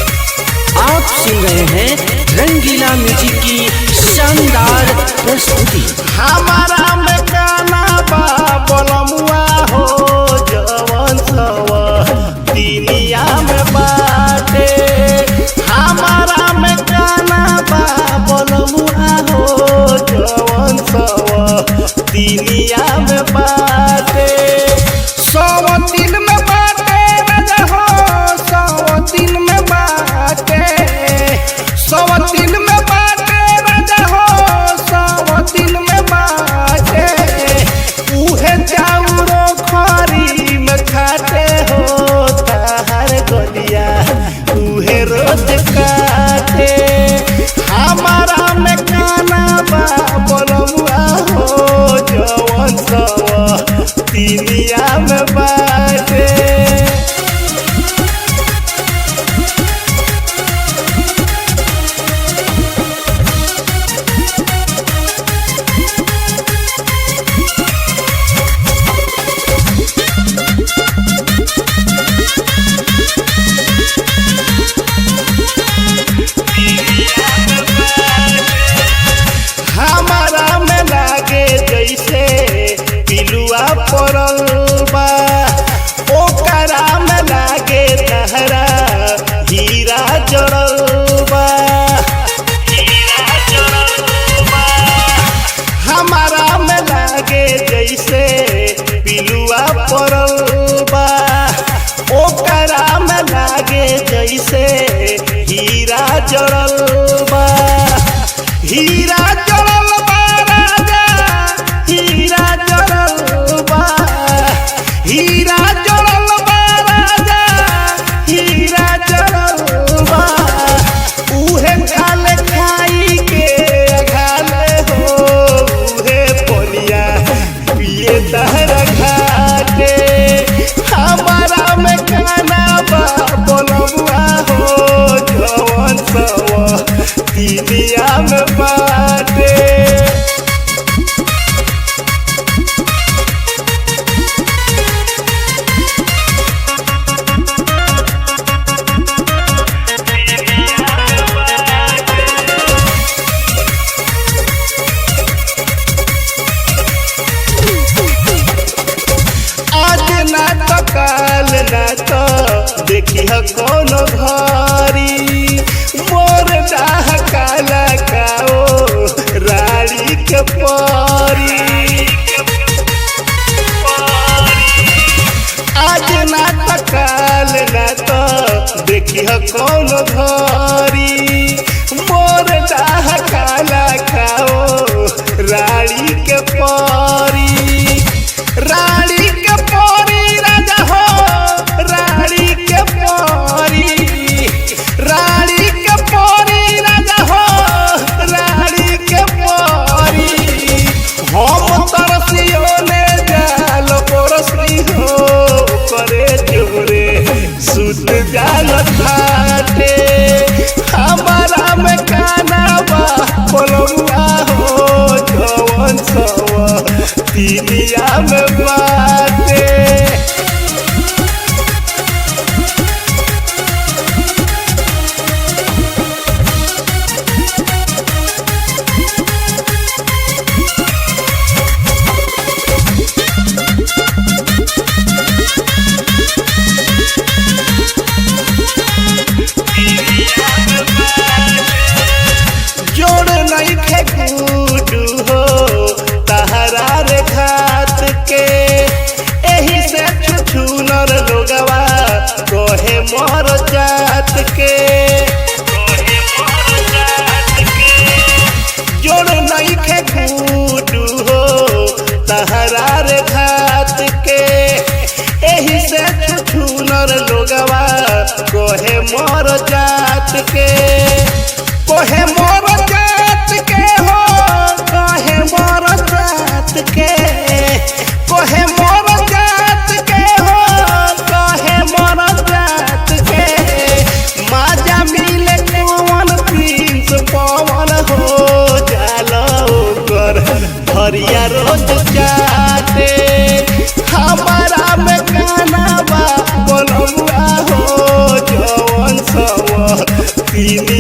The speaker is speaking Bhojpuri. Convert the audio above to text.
सुन रहे हैं रंगीला म्यूजिक की शानदार प्रस्तुति। हमारा में गाना बा बोलमुआ हो जवन सवा दुनिया में बाटे। हमारा में गाना बा बोलमुआ हो जवन सवा दुनिया में बाटे। 100 दिन में बाटे राजा हो 100 दिन में बाटे। 100 दिन में बाटे राजा हो 100 दिन में बाटे। उहे चाउरो खरी में खाते हो ताहर गलिया उहे रोज काटे। हमारा में गाना बा बोलमुआ हो जवन सवा दुनिया में बाटे। हमारा में लागे जैसे पिलुआ पड़ल बा ओकरा में लागे तहरा हीरा जड़ल बा। हमारा में लागे जैसे पिलुआ पड़ल बा ओकरा में लागे जैसे हीरा जड़ल बा। हीरा जड़ल बा राजा हीरा जड़ल बा। हीरा जड़ल बा राजा हीरा जड़ल बा। उहे खाले खाई के घाले हो उहे पोलिया पिए तहरा घाटे। हमारा में गाना बा बोलमुआ हो जवन सवा दुनिया में बाटे। आज ना तो काल ना तो देखी ह कोनो घरी मोर डाह काला काओ राड़ी के परी। आज ना तो काल ना तो देखी ह कोनो घरी मोर डाह काला काओ राड़ी के परी। राड़ी के परी राजा हो राड़ी के परी। राड़ी के परी राजा हो राड़ी के परी। हम तरसियो ने जाल परसी हो करे जोरे सुत जाल खाटे। हमारा में गाना बा बोलमुआ हो जवन सवा दुनिया में बाटे। जोड़ नहीं खे गुडू हो तहरा रे खात के। एही से छुछुनर लोगवा कहे मोर जात के। जोड़ नहीं खे गुडू हो तहरा रे खात के। एही से छुछुनर लोगवा कहे मोर जात के। कहे मोर जात के हो कहे मोर जात के। कहे मोर जात के हो कहे मोर जात के। माजा मिले कौन पी मीठी